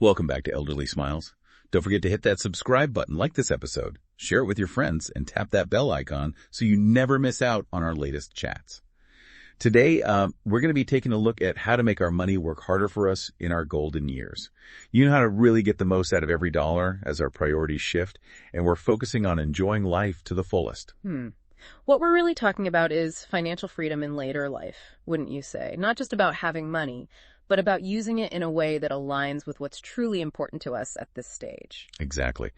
Welcome back to Elderly Smiles. Don't forget to hit that subscribe button, like this episode, share it with your friends, and tap that bell icon so you never miss out on our latest chats. Today, we're going to be taking a look at how to make our money work harder for us in our golden years. You know how to really get the most out of every dollar as our priorities shift, and we're focusing on enjoying life to the fullest. What we're really talking about is financial freedom in later life, wouldn't you say? Not just about having money, but about using it in a way that aligns with what's truly important to us at this stage. Exactly.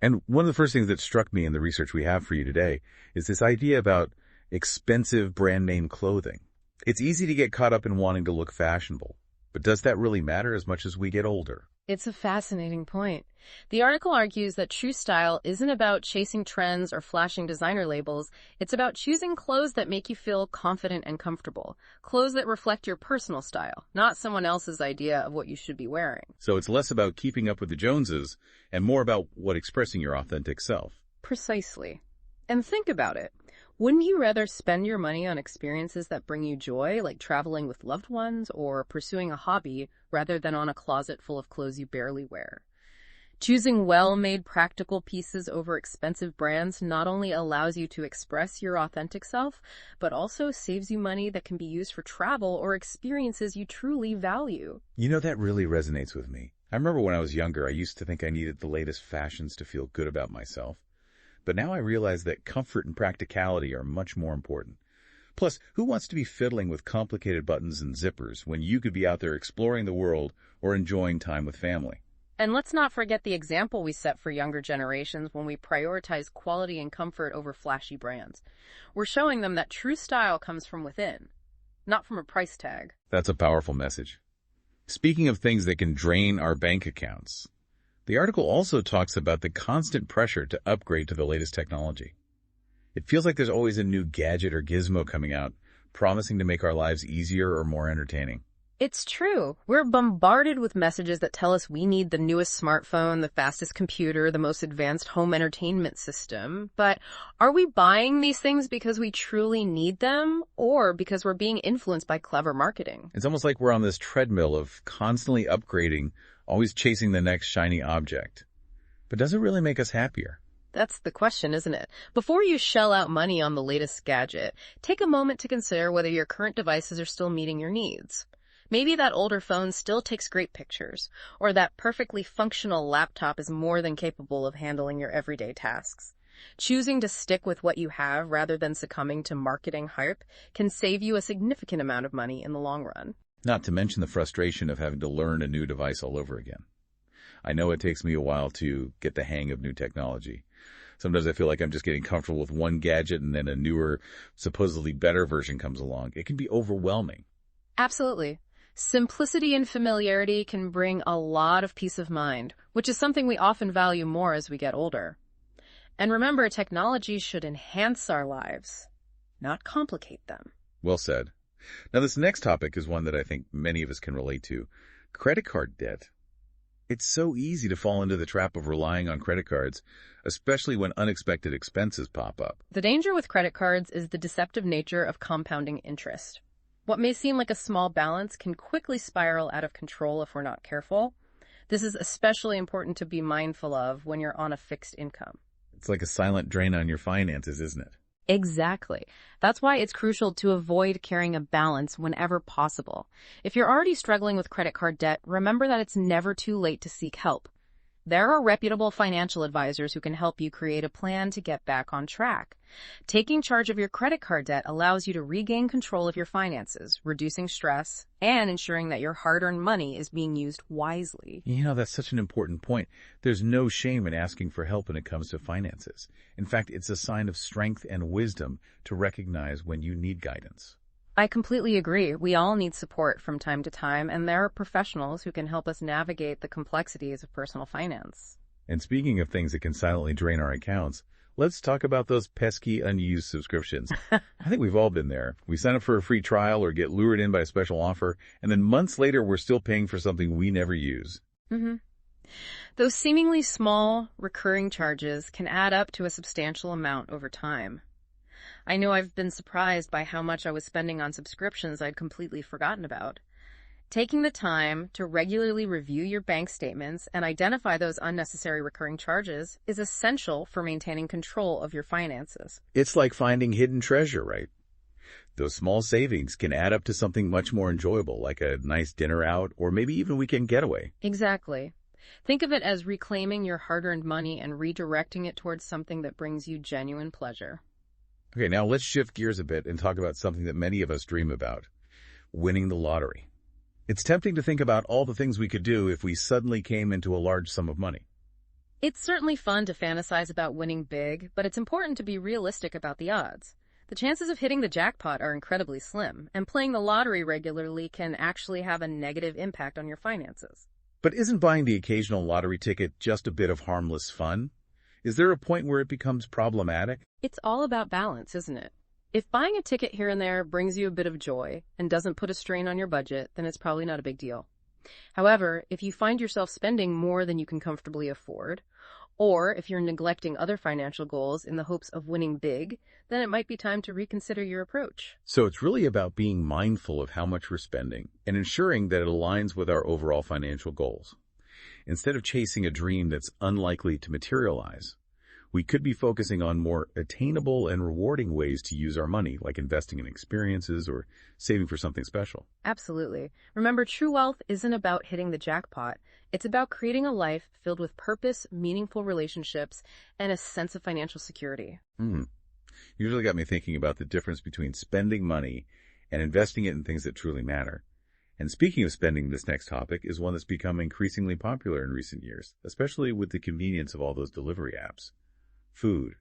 And one of the first things that struck me in the research we have for you today is this idea about expensive brand name clothing. It's easy to get caught up in wanting to look fashionable, but does that really matter as much as we get older? It's a fascinating point. The article argues that true style isn't about chasing trends or flashing designer labels. It's about choosing clothes that make you feel confident and comfortable. Clothes that reflect your personal style, not someone else's idea of what you should be wearing. So it's less about keeping up with the Joneses and more about expressing your authentic self. Precisely. And think about it. Wouldn't you rather spend your money on experiences that bring you joy, like traveling with loved ones or pursuing a hobby, rather than on a closet full of clothes you barely wear? Choosing well-made practical pieces over expensive brands not only allows you to express your authentic self, but also saves you money that can be used for travel or experiences you truly value. You know, that really resonates with me. I remember when I was younger, I used to think I needed the latest fashions to feel good about myself. But now I realize that comfort and practicality are much more important. Plus, who wants to be fiddling with complicated buttons and zippers when you could be out there exploring the world or enjoying time with family? And let's not forget the example we set for younger generations when we prioritize quality and comfort over flashy brands. We're showing them that true style comes from within, not from a price tag. That's a powerful message. Speaking of things that can drain our bank accounts, the article also talks about the constant pressure to upgrade to the latest technology. It feels like there's always a new gadget or gizmo coming out, promising to make our lives easier or more entertaining. It's true. We're bombarded with messages that tell us we need the newest smartphone, the fastest computer, the most advanced home entertainment system. But are we buying these things because we truly need them or because we're being influenced by clever marketing? It's almost like we're on this treadmill of constantly upgrading, always chasing the next shiny object. But does it really make us happier? That's the question, isn't it? Before you shell out money on the latest gadget, take a moment to consider whether your current devices are still meeting your needs. Maybe that older phone still takes great pictures, or that perfectly functional laptop is more than capable of handling your everyday tasks. Choosing to stick with what you have rather than succumbing to marketing hype can save you a significant amount of money in the long run. Not to mention the frustration of having to learn a new device all over again. I know it takes me a while to get the hang of new technology. Sometimes I feel like I'm just getting comfortable with one gadget and then a newer, supposedly better version comes along. It can be overwhelming. Absolutely. Simplicity and familiarity can bring a lot of peace of mind, which is something we often value more as we get older. And remember, technology should enhance our lives, not complicate them. Well said. Now, this next topic is one that I think many of us can relate to. Credit card debt. It's so easy to fall into the trap of relying on credit cards, especially when unexpected expenses pop up. The danger with credit cards is the deceptive nature of compounding interest. What may seem like a small balance can quickly spiral out of control if we're not careful. This is especially important to be mindful of when you're on a fixed income. It's like a silent drain on your finances, isn't it? Exactly. That's why it's crucial to avoid carrying a balance whenever possible. If you're already struggling with credit card debt, remember that it's never too late to seek help. There are reputable financial advisors who can help you create a plan to get back on track. Taking charge of your credit card debt allows you to regain control of your finances, reducing stress, and ensuring that your hard-earned money is being used wisely. You know, that's such an important point. There's no shame in asking for help when it comes to finances. In fact, it's a sign of strength and wisdom to recognize when you need guidance. I completely agree. We all need support from time to time, and there are professionals who can help us navigate the complexities of personal finance. And speaking of things that can silently drain our accounts, let's talk about those pesky unused subscriptions. I think we've all been there. We sign up for a free trial or get lured in by a special offer, and then months later we're still paying for something we never use. Those seemingly small, recurring charges can add up to a substantial amount over time. I know I've been surprised by how much I was spending on subscriptions I'd completely forgotten about. Taking the time to regularly review your bank statements and identify those unnecessary recurring charges is essential for maintaining control of your finances. It's like finding hidden treasure, right? Those small savings can add up to something much more enjoyable, like a nice dinner out or maybe even weekend getaway. Exactly. Think of it as reclaiming your hard-earned money and redirecting it towards something that brings you genuine pleasure. Okay, now let's shift gears a bit and talk about something that many of us dream about: winning the lottery. It's tempting to think about all the things we could do if we suddenly came into a large sum of money. It's certainly fun to fantasize about winning big, but it's important to be realistic about the odds. The chances of hitting the jackpot are incredibly slim, and playing the lottery regularly can actually have a negative impact on your finances. But isn't buying the occasional lottery ticket just a bit of harmless fun? Is there a point where it becomes problematic? It's all about balance, isn't it? If buying a ticket here and there brings you a bit of joy and doesn't put a strain on your budget, then it's probably not a big deal. However, if you find yourself spending more than you can comfortably afford, or if you're neglecting other financial goals in the hopes of winning big, then it might be time to reconsider your approach. So it's really about being mindful of how much we're spending and ensuring that it aligns with our overall financial goals. Instead of chasing a dream that's unlikely to materialize, we could be focusing on more attainable and rewarding ways to use our money, like investing in experiences or saving for something special. Absolutely. Remember, true wealth isn't about hitting the jackpot. It's about creating a life filled with purpose, meaningful relationships, and a sense of financial security. You really got me thinking about the difference between spending money and investing it in things that truly matter. And speaking of spending, this next topic is one that's become increasingly popular in recent years, especially with the convenience of all those delivery apps. Food.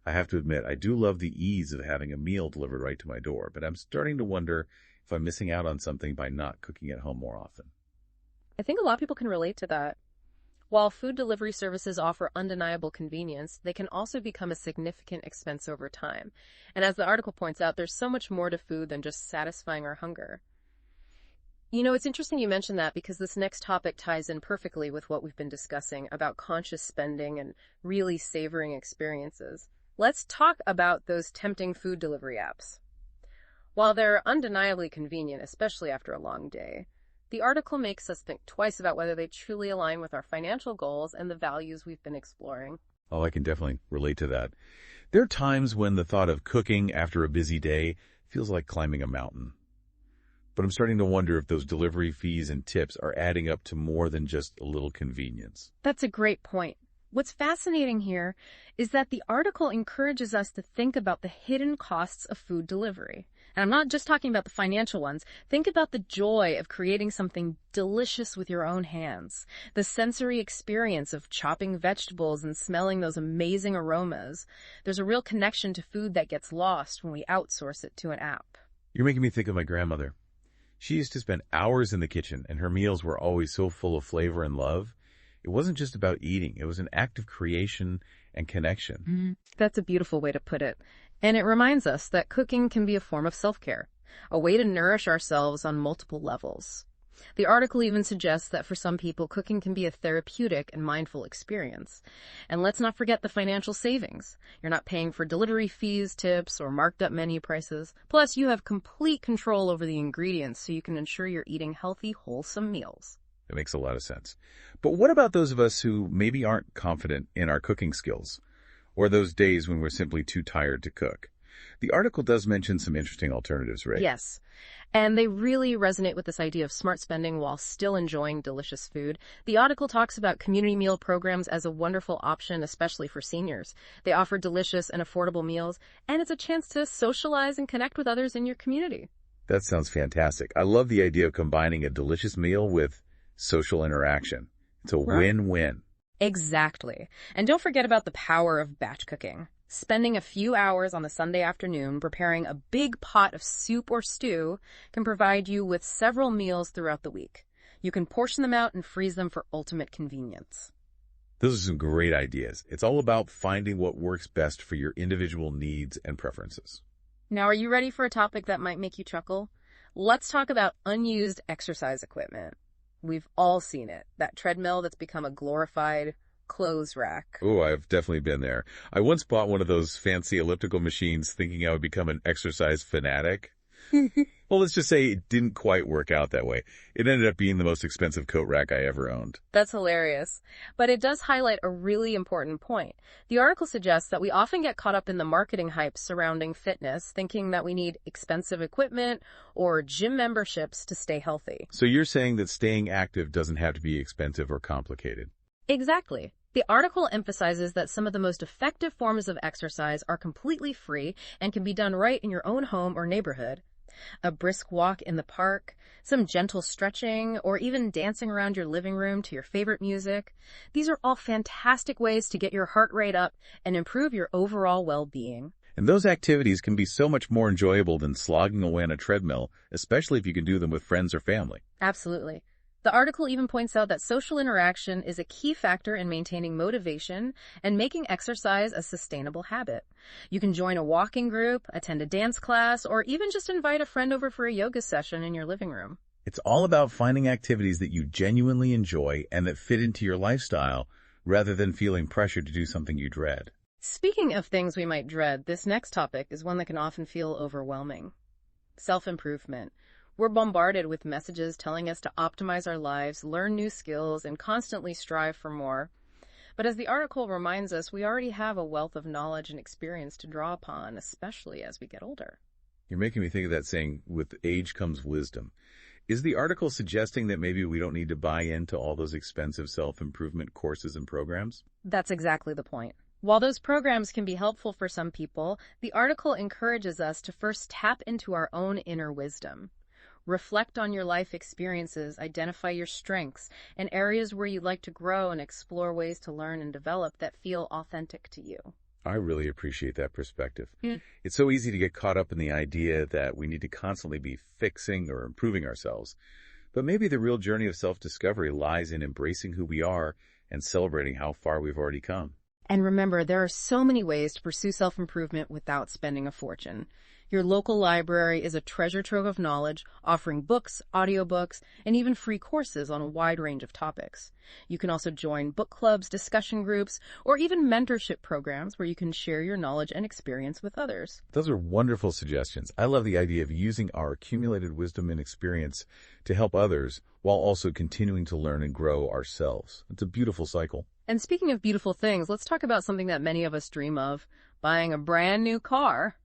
I have to admit, I do love the ease of having a meal delivered right to my door, but I'm starting to wonder if I'm missing out on something by not cooking at home more often. I think a lot of people can relate to that. While food delivery services offer undeniable convenience, they can also become a significant expense over time. And as the article points out, there's so much more to food than just satisfying our hunger. You know, it's interesting you mentioned that because this next topic ties in perfectly with what we've been discussing about conscious spending and really savoring experiences. Let's talk about those tempting food delivery apps. While they're undeniably convenient, especially after a long day, the article makes us think twice about whether they truly align with our financial goals and the values we've been exploring. Oh, I can definitely relate to that. There are times when the thought of cooking after a busy day feels like climbing a mountain. But I'm starting to wonder if those delivery fees and tips are adding up to more than just a little convenience. That's a great point. What's fascinating here is that the article encourages us to think about the hidden costs of food delivery. And I'm not just talking about the financial ones. Think about the joy of creating something delicious with your own hands, the sensory experience of chopping vegetables and smelling those amazing aromas. There's a real connection to food that gets lost when we outsource it to an app. You're making me think of my grandmother. She used to spend hours in the kitchen, and her meals were always so full of flavor and love. It wasn't just about eating. It was an act of creation and connection. That's a beautiful way to put it. And it reminds us that cooking can be a form of self-care, a way to nourish ourselves on multiple levels. The article even suggests that for some people, cooking can be a therapeutic and mindful experience. And let's not forget the financial savings. You're not paying for delivery fees, tips, or marked up menu prices. Plus, you have complete control over the ingredients so you can ensure you're eating healthy, wholesome meals. It makes a lot of sense. But what about those of us who maybe aren't confident in our cooking skills, or those days when we're simply too tired to cook? The article does mention some interesting alternatives, Ray. Yes, and they really resonate with this idea of smart spending while still enjoying delicious food. The article talks about community meal programs as a wonderful option, especially for seniors. They offer delicious and affordable meals, and it's a chance to socialize and connect with others in your community. That sounds fantastic. I love the idea of combining a delicious meal with social interaction. It's a win-win. Exactly. And don't forget about the power of batch cooking. Spending a few hours on a Sunday afternoon preparing a big pot of soup or stew can provide you with several meals throughout the week. You can portion them out and freeze them for ultimate convenience. Those are some great ideas. It's all about finding what works best for your individual needs and preferences. Now, are you ready for a topic that might make you chuckle? Let's talk about unused exercise equipment. We've all seen it. That treadmill that's become a glorified clothes rack. Oh, I've definitely been there. I once bought one of those fancy elliptical machines thinking I would become an exercise fanatic. Well, let's just say it didn't quite work out that way. It ended up being the most expensive coat rack I ever owned. That's hilarious. But it does highlight a really important point. The article suggests that we often get caught up in the marketing hype surrounding fitness, thinking that we need expensive equipment or gym memberships to stay healthy. So you're saying that staying active doesn't have to be expensive or complicated. Exactly. The article emphasizes that some of the most effective forms of exercise are completely free and can be done right in your own home or neighborhood. A brisk walk in the park, some gentle stretching, or even dancing around your living room to your favorite music. These are all fantastic ways to get your heart rate up and improve your overall well-being. And those activities can be so much more enjoyable than slogging away on a treadmill, especially if you can do them with friends or family. Absolutely. The article even points out that social interaction is a key factor in maintaining motivation and making exercise a sustainable habit. You can join a walking group, attend a dance class, or even just invite a friend over for a yoga session in your living room. It's all about finding activities that you genuinely enjoy and that fit into your lifestyle, rather than feeling pressured to do something you dread. Speaking of things we might dread, this next topic is one that can often feel overwhelming. Self-improvement. We're bombarded with messages telling us to optimize our lives, learn new skills, and constantly strive for more. But as the article reminds us, we already have a wealth of knowledge and experience to draw upon, especially as we get older. You're making me think of that saying, with age comes wisdom. Is the article suggesting that maybe we don't need to buy into all those expensive self-improvement courses and programs? That's exactly the point. While those programs can be helpful for some people, the article encourages us to first tap into our own inner wisdom. Reflect on your life experiences, identify your strengths, and areas where you'd like to grow, and explore ways to learn and develop that feel authentic to you. I really appreciate that perspective. It's so easy to get caught up in the idea that we need to constantly be fixing or improving ourselves. But maybe the real journey of self-discovery lies in embracing who we are and celebrating how far we've already come. And remember, there are so many ways to pursue self-improvement without spending a fortune. Your local library is a treasure trove of knowledge, offering books, audiobooks, and even free courses on a wide range of topics. You can also join book clubs, discussion groups, or even mentorship programs where you can share your knowledge and experience with others. Those are wonderful suggestions. I love the idea of using our accumulated wisdom and experience to help others while also continuing to learn and grow ourselves. It's a beautiful cycle. And speaking of beautiful things, let's talk about something that many of us dream of, buying a brand new car.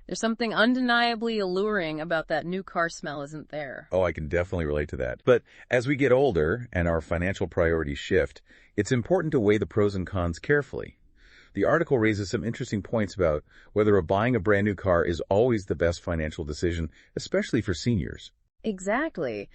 There's something undeniably alluring about that new car smell, isn't there? Oh, I can definitely relate to that. But as we get older and our financial priorities shift, it's important to weigh the pros and cons carefully. The article raises some interesting points about whether buying a brand new car is always the best financial decision, especially for seniors. Exactly.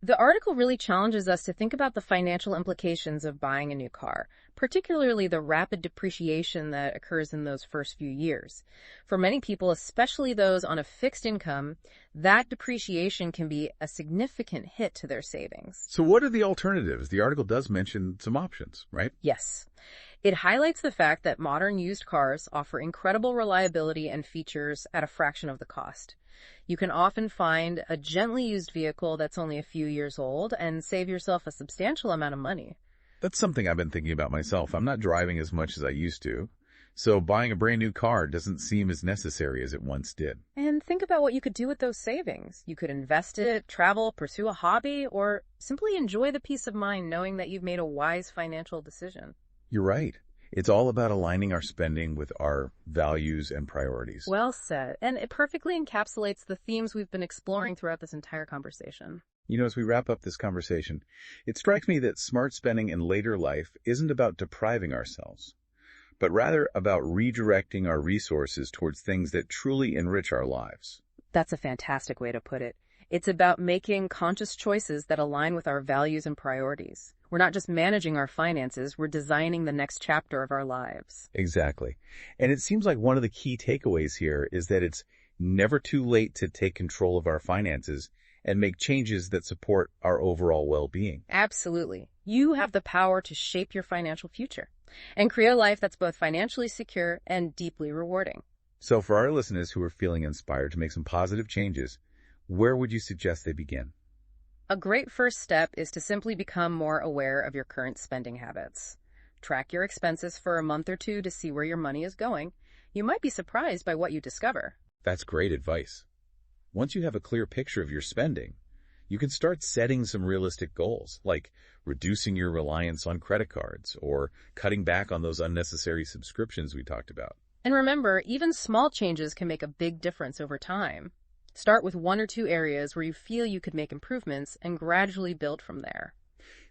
The article really challenges us to think about the financial implications of buying a new car, particularly the rapid depreciation that occurs in those first few years. For many people, especially those on a fixed income, that depreciation can be a significant hit to their savings. So what are the alternatives? The article does mention some options, right? Yes. It highlights the fact that modern used cars offer incredible reliability and features at a fraction of the cost. You can often find a gently used vehicle that's only a few years old and save yourself a substantial amount of money. That's something I've been thinking about myself. I'm not driving as much as I used to, so buying a brand new car doesn't seem as necessary as it once did. And think about what you could do with those savings. You could invest it, travel, pursue a hobby, or simply enjoy the peace of mind knowing that you've made a wise financial decision. You're right. It's all about aligning our spending with our values and priorities. Well said. And it perfectly encapsulates the themes we've been exploring throughout this entire conversation. You know, as we wrap up this conversation, it strikes me that smart spending in later life isn't about depriving ourselves, but rather about redirecting our resources towards things that truly enrich our lives. That's a fantastic way to put it. It's about making conscious choices that align with our values and priorities. We're not just managing our finances, we're designing the next chapter of our lives. Exactly. And it seems like one of the key takeaways here is that it's never too late to take control of our finances and make changes that support our overall well-being. Absolutely. You have the power to shape your financial future and create a life that's both financially secure and deeply rewarding. So for our listeners who are feeling inspired to make some positive changes, where would you suggest they begin? A great first step is to simply become more aware of your current spending habits. Track your expenses for a month or two to see where your money is going. You might be surprised by what you discover. That's great advice. Once you have a clear picture of your spending, you can start setting some realistic goals, like reducing your reliance on credit cards or cutting back on those unnecessary subscriptions we talked about. And remember, even small changes can make a big difference over time. Start with 1 or 2 areas where you feel you could make improvements and gradually build from there.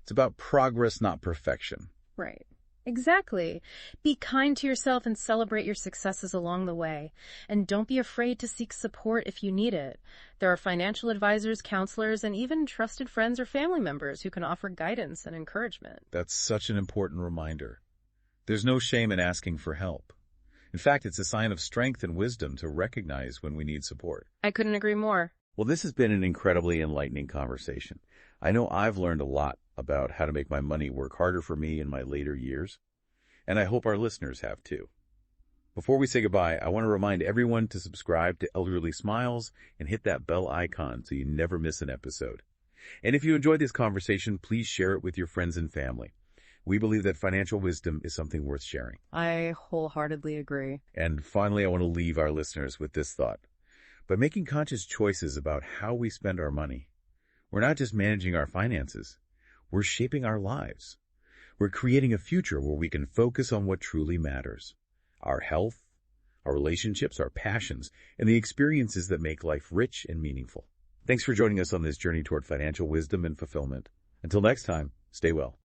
It's about progress, not perfection. Right. Exactly. Be kind to yourself and celebrate your successes along the way. And don't be afraid to seek support if you need it. There are financial advisors, counselors, and even trusted friends or family members who can offer guidance and encouragement. That's such an important reminder. There's no shame in asking for help. In fact, it's a sign of strength and wisdom to recognize when we need support. I couldn't agree more. Well, this has been an incredibly enlightening conversation. I know I've learned a lot about how to make my money work harder for me in my later years, and I hope our listeners have too. Before we say goodbye, I want to remind everyone to subscribe to Elderly Smiles and hit that bell icon so you never miss an episode. And if you enjoyed this conversation, please share it with your friends and family. We believe that financial wisdom is something worth sharing. I wholeheartedly agree. And finally, I want to leave our listeners with this thought. By making conscious choices about how we spend our money, we're not just managing our finances, we're shaping our lives. We're creating a future where we can focus on what truly matters: our health, our relationships, our passions, and the experiences that make life rich and meaningful. Thanks for joining us on this journey toward financial wisdom and fulfillment. Until next time, stay well.